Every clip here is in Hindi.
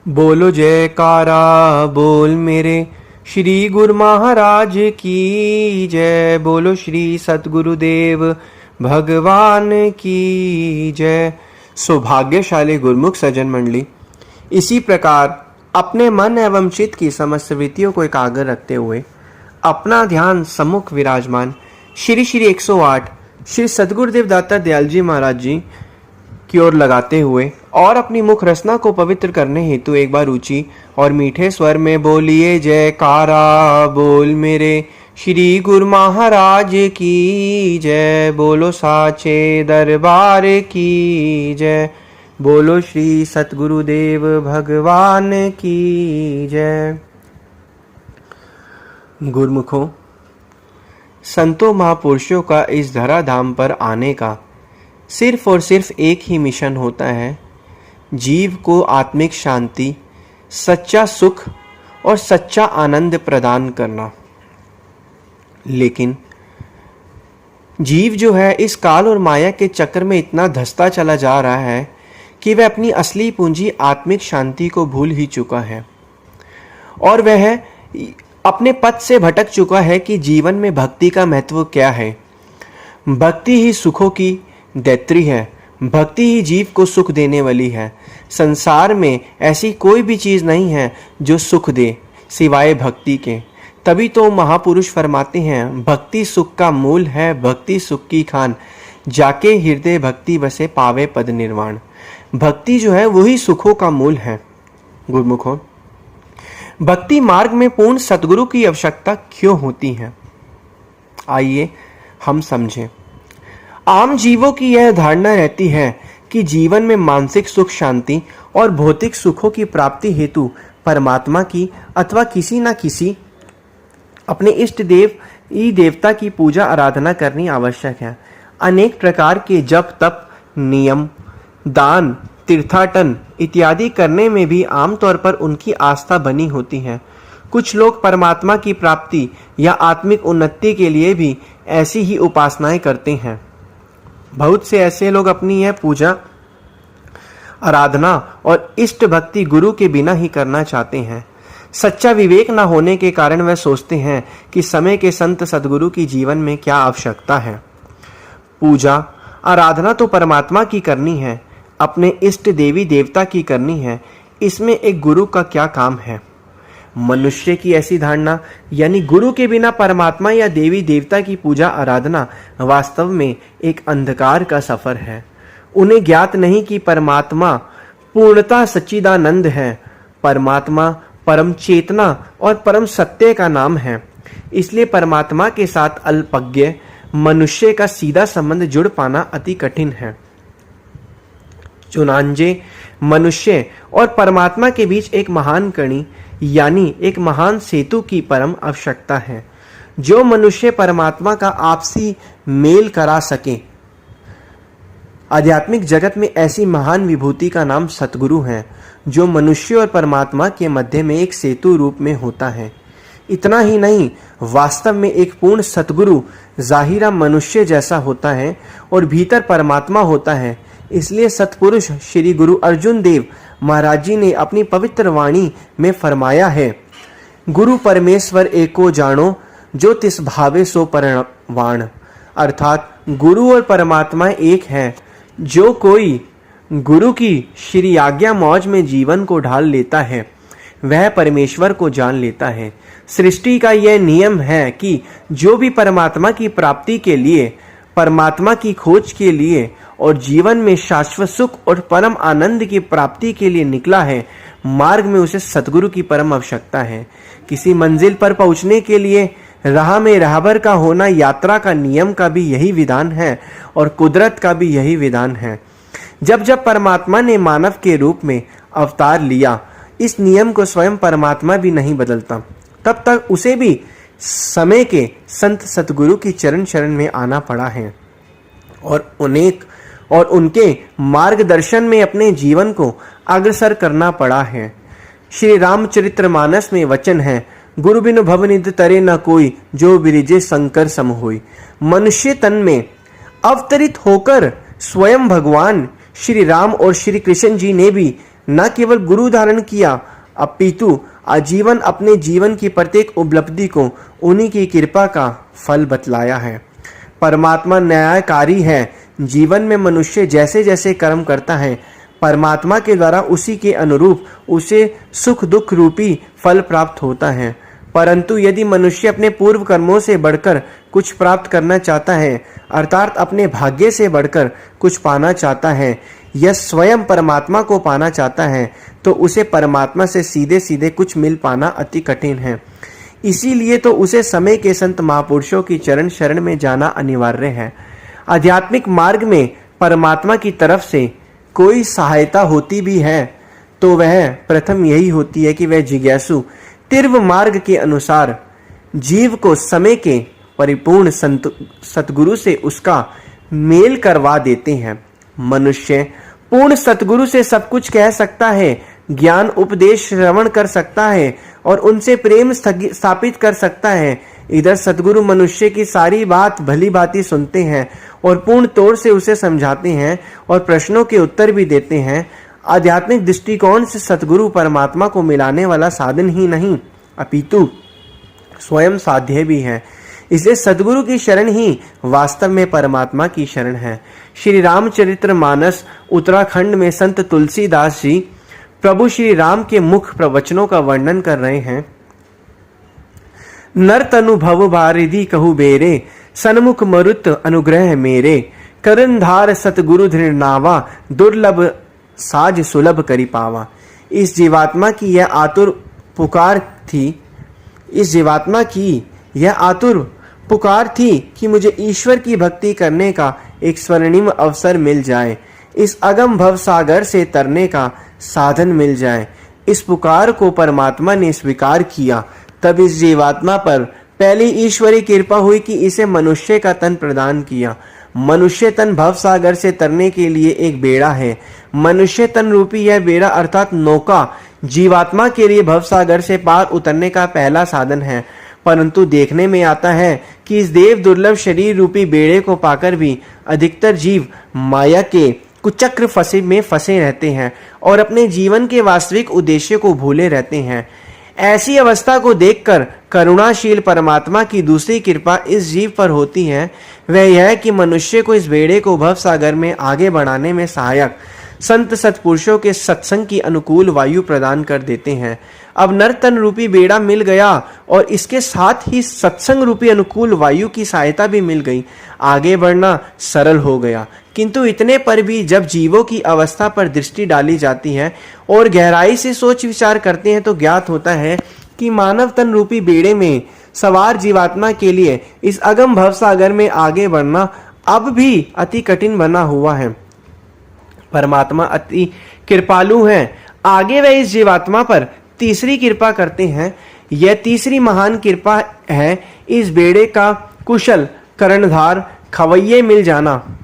बोलो जयकारा बोल मेरे श्री गुरु महाराज की जय। बोलो श्री सतगुरुदेव भगवान की जय। सौभाग्यशाली गुरुमुख सज्जन मंडली, इसी प्रकार अपने मन एवं चित्त की समस्त वृत्तियों को एकाग्र रखते हुए अपना ध्यान सम्मुख विराजमान श्री श्री 108 श्री सतगुरुदेव दाता दयाल जी महाराज जी की ओर लगाते हुए और अपनी मुख रचना को पवित्र करने हेतु एक बार ऊंची और मीठे स्वर में बोलिए जयकारा बोल मेरे श्री गुरु महाराज की जय। बोलो साचे दरबार की जय। बोलो श्री सतगुरुदेव भगवान की जय। गुरुमुखों, संतों महापुरुषों का इस धरा धाम पर आने का सिर्फ और सिर्फ एक ही मिशन होता है, जीव को आत्मिक शांति, सच्चा सुख और सच्चा आनंद प्रदान करना। लेकिन जीव जो है इस काल और माया के चक्कर में इतना धंसता चला जा रहा है कि वह अपनी असली पूंजी आत्मिक शांति को भूल ही चुका है और वह अपने पथ से भटक चुका है कि जीवन में भक्ति का महत्व क्या है। भक्ति ही सुखों की दैत्री है, भक्ति ही जीव को सुख देने वाली है। संसार में ऐसी कोई भी चीज़ नहीं है जो सुख दे सिवाय भक्ति के। तभी तो महापुरुष फरमाते हैं, भक्ति सुख का मूल है, भक्ति सुख की खान, जाके हृदय भक्ति बसे पावे पद निर्वाण। भक्ति जो है वही सुखों का मूल है। गुरुमुखों, भक्ति मार्ग में पूर्ण सतगुरु की आवश्यकता क्यों होती है, आइए हम समझें। आम जीवों की यह धारणा रहती है कि जीवन में मानसिक सुख शांति और भौतिक सुखों की प्राप्ति हेतु परमात्मा की अथवा किसी न किसी अपने इष्ट देवता की पूजा आराधना करनी आवश्यक है। अनेक प्रकार के जप तप नियम दान तीर्थाटन इत्यादि करने में भी आमतौर पर उनकी आस्था बनी होती है। कुछ लोग परमात्मा की प्राप्ति या आत्मिक उन्नति के लिए भी ऐसी ही उपासनाएं करते हैं। बहुत से ऐसे लोग अपनी यह पूजा आराधना और इष्ट भक्ति गुरु के बिना ही करना चाहते हैं। सच्चा विवेक न होने के कारण वह सोचते हैं कि समय के संत सद्गुरु की जीवन में क्या आवश्यकता है। पूजा आराधना तो परमात्मा की करनी है, अपने इष्ट देवी देवता की करनी है, इसमें एक गुरु का क्या काम है। मनुष्य की ऐसी धारणा यानी गुरु के बिना परमात्मा या देवी देवता की पूजा आराधना वास्तव में एक अंधकार का सफर है। उन्हें ज्ञात नहीं कि परमात्मा पूर्णता सच्चिदानंद है। परमात्मा परम चेतना और परम सत्य का नाम है। इसलिए परमात्मा के साथ अल्पज्ञ मनुष्य का सीधा संबंध जुड़ पाना अति कठिन है। चुनांजे मनुष्य और परमात्मा के बीच एक महान कड़ी यानी एक महान सेतु की परम आवश्यकता है, जो मनुष्य परमात्मा का आपसी मेल करा सके। आध्यात्मिक जगत में ऐसी महान विभूति का नाम सतगुरु है, जो मनुष्य और परमात्मा के मध्य में एक सेतु रूप में होता है। इतना ही नहीं, वास्तव में एक पूर्ण सतगुरु जाहिरा मनुष्य जैसा होता है और भीतर परमात्मा होता है। इसलिए सतपुरुष श्री गुरु अर्जुन देव महाराज जी ने अपनी पवित्र वाणी में फरमाया है, गुरु परमेश्वर एको जानो जो तिस भावे सो परवान। अर्थात गुरु और परमात्मा एक है। जो कोई गुरु की श्री आज्ञा मौज में जीवन को ढाल लेता है वह परमेश्वर को जान लेता है। सृष्टि का यह नियम है कि जो भी परमात्मा की प्राप्ति के लिए, परमात्मा की खोज के लिए और जीवन में शाश्वत सुख और परम आनंद की प्राप्ति के लिए निकला है, मार्ग में उसे सतगुरु की परम आवश्यकता है। किसी मंजिल पर पहुंचने के लिए राह में राहबर का होना यात्रा का नियम का भी यही विधान है और कुदरत का भी यही विधान है। जब जब परमात्मा ने मानव के रूप में अवतार लिया, इस नियम को स्वयं परमात्मा भी नहीं बदलता, तब तक उसे भी समय के संत सतगुरु की चरण शरण में आना पड़ा है और उनके मार्गदर्शन में अपने जीवन को अग्रसर करना पड़ा है। श्री रामचरितमानस में वचन है, गुरु बिनु भवनिधि तरे न कोई, जो बिरिजे शंकर सम होई। मनुष्य तन में अवतरित होकर स्वयं भगवान श्री राम और श्री कृष्ण जी ने भी न केवल गुरु धारण किया, अपितु आजीवन अपने जीवन की प्रत्येक उपलब्धि को उन्हीं की कृपा का फल बतलाया है। परमात्मा न्यायकारी है। जीवन में मनुष्य जैसे जैसे कर्म करता है, परमात्मा के द्वारा उसी के अनुरूप उसे सुख दुख रूपी फल प्राप्त होता है। परंतु यदि मनुष्य अपने पूर्व कर्मों से बढ़कर कुछ प्राप्त करना चाहता है, अर्थात अपने भाग्य से बढ़कर कुछ पाना चाहता है, या स्वयं परमात्मा को पाना चाहता है, तो उसे परमात्मा से सीधे सीधे कुछ मिल पाना अति कठिन है। इसीलिए तो उसे समय के संत महापुरुषों की चरण शरण में जाना अनिवार्य है। आध्यात्मिक मार्ग में परमात्मा की तरफ से कोई सहायता होती भी है तो वह प्रथम यही होती है कि वह जिज्ञासु तीव्र मार्ग के अनुसार जीव को समय के परिपूर्ण सतगुरु से उसका मेल करवा देते हैं। मनुष्य पूर्ण सतगुरु से सब कुछ कह सकता है, ज्ञान उपदेश श्रवण कर सकता है और उनसे प्रेम स्थापित कर सकता है। इधर सतगुरु मनुष्य की सारी बात भली भांति सुनते हैं और पूर्ण तौर से उसे समझाते हैं और प्रश्नों के उत्तर भी देते हैं। आध्यात्मिक दृष्टिकोण से सतगुरु परमात्मा को मिलाने वाला साधन ही नहीं, अपितु स्वयं साध्य भी है। इसलिए सतगुरु की शरण ही वास्तव में परमात्मा की शरण है। श्री रामचरितमानस उत्तराखंड में संत तुलसीदास जी प्रभु श्री राम के मुख प्रवचनों का वर्णन कर रहे हैं। नर तनु भव बारिधि कहु बेरे, सन्मुख मरुत अनुग्रह मेरे, करनधार सतगुरु धृ नावा, दुर्लभ साज सुलभ करि पावा। इस जीवात्मा की यह आतुर पुकार थी कि मुझे ईश्वर की भक्ति करने का एक स्वर्णिम अवसर मिल जाए, इस अगम भव सागर से तरने का साधन मिल जाए। इस पुकार को परमात्मा ने स्वीकार किया। तब इस जीवात्मा पर पहली ईश्वरी कृपा हुई कि इसे मनुष्य का तन प्रदान किया। मनुष्य तन भव सागर से तरने के लिए एक बेड़ा है। मनुष्य तन रूपी यह बेड़ा अर्थात नौका जीवात्मा के लिए भव सागर से पार उतरने का पहला साधन है। परंतु देखने में आता है कि इस देव दुर्लभ शरीर रूपी बेड़े को पाकर भी अधिकतर जीव माया के कुचक्र में फंसे रहते हैं और अपने जीवन के वास्तविक उद्देश्य को भूले रहते हैं। ऐसी अवस्था को देखकर करुणाशील परमात्मा की दूसरी कृपा इस जीव पर होती है, वह यह कि मनुष्य को इस बेड़े को भव सागर में आगे बढ़ाने में सहायक संत सत्पुरुषों के सत्संग की अनुकूल वायु प्रदान कर देते हैं। अब नर तन रूपी बेड़ा मिल गया और इसके साथ ही सत्संग रूपी अनुकूल वायु की सहायता भी मिल गई। आगे बढ़ना सरल हो गया। किंतु इतने पर भी जब जीवों की अवस्था पर दृष्टि डाली जाती है और गहराई से सोच विचार करते हैं तो ज्ञात होता है कि मानव तन रूपी बेड़े में सवार जीवात्मा के लिए इस अगम भव सागर में आगे बढ़ना अब भी अति कठिन बना हुआ है। परमात्मा अति कृपालु हैं। आगे वह इस जीवात्मा पर तीसरी कृपा करते हैं। यह तीसरी महान कृपा है इस बेड़े का कुशल कर्णधार खवैये मिल जाना।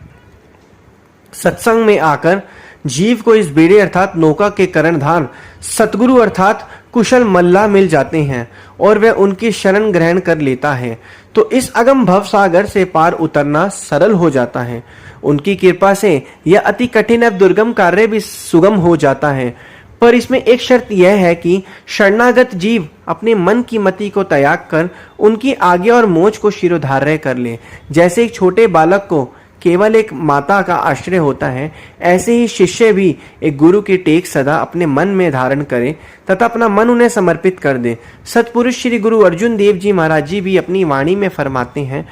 सत्संग में आकर जीव को इस बेड़े अर्थात नौका के कर्णधार सतगुरु अर्थात कुशल मल्लाह मिल जाते हैं और वह उनकी शरण ग्रहण कर लेता है तो इस अगम भव सागर से पार उतरना सरल हो जाता है। उनकी कृपा से यह अति कठिन एवं दुर्गम कार्य भी सुगम हो जाता है। पर इसमें एक शर्त यह है कि शरणागत जीव अपने मन की मति को त्याग कर उनकी आज्ञा और मोच को शिरोधार्य कर ले। जैसे एक छोटे बालक को केवल एक माता का आश्रय होता है, ऐसे ही शिष्य भी एक गुरु की टेक सदा अपने मन में धारण करे तथा अपना मन उन्हें समर्पित कर दे। सतपुरुष श्री गुरु अर्जुन देव जी महाराज जी भी अपनी वाणी में फरमाते हैं,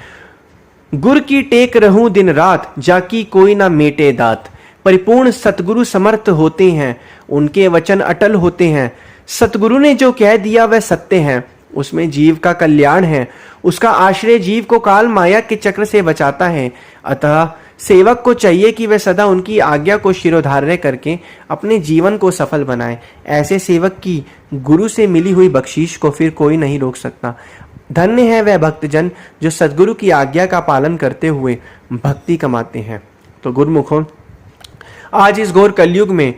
गुर की टेक रहूं दिन रात, जाकी कोई ना मेटे दात। परिपूर्ण सतगुरु समर्थ होते हैं, उनके वचन अटल होते हैं। सतगुरु ने जो कह दिया वह सत्य है, उसमें जीव का कल्याण है। उसका आश्रय जीव को काल माया के चक्र से बचाता है। अतः सेवक को चाहिए कि वह सदा उनकी आज्ञा को शिरोधार्य करके अपने जीवन को सफल बनाए। ऐसे सेवक की गुरु से मिली हुई बख्शीश को फिर कोई नहीं रोक सकता। धन्य है वह भक्तजन जो सद्गुरु की आज्ञा का पालन करते हुए भक्ति कमाते हैं। तो गुरुमुखों, आज इस घोर कलयुग में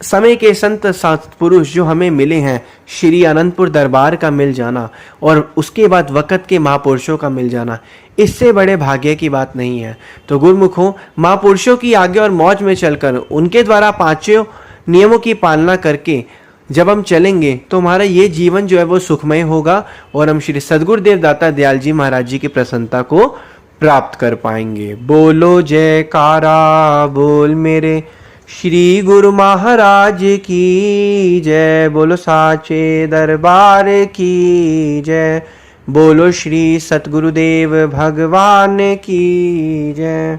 समय के संत सत्पुरुष जो हमें मिले हैं, श्री अनंतपुर दरबार का मिल जाना और उसके बाद वक़्त के महापुरुषों का मिल जाना, इससे बड़े भाग्य की बात नहीं है। तो गुरुमुखों, महापुरुषों की आज्ञा और मौज में चलकर उनके द्वारा पांचों नियमों की पालना करके जब हम चलेंगे तो हमारा ये जीवन जो है वो सुखमय होगा और हम श्री सद्गुरुदेव दाता दयाल जी महाराज जी की प्रसन्नता को प्राप्त कर पाएंगे। बोलो जयकारा बोल मेरे श्री गुरु महाराज की जय। बोलो साचे दरबार की जय। बोलो श्री सतगुरुदेव भगवान की जय।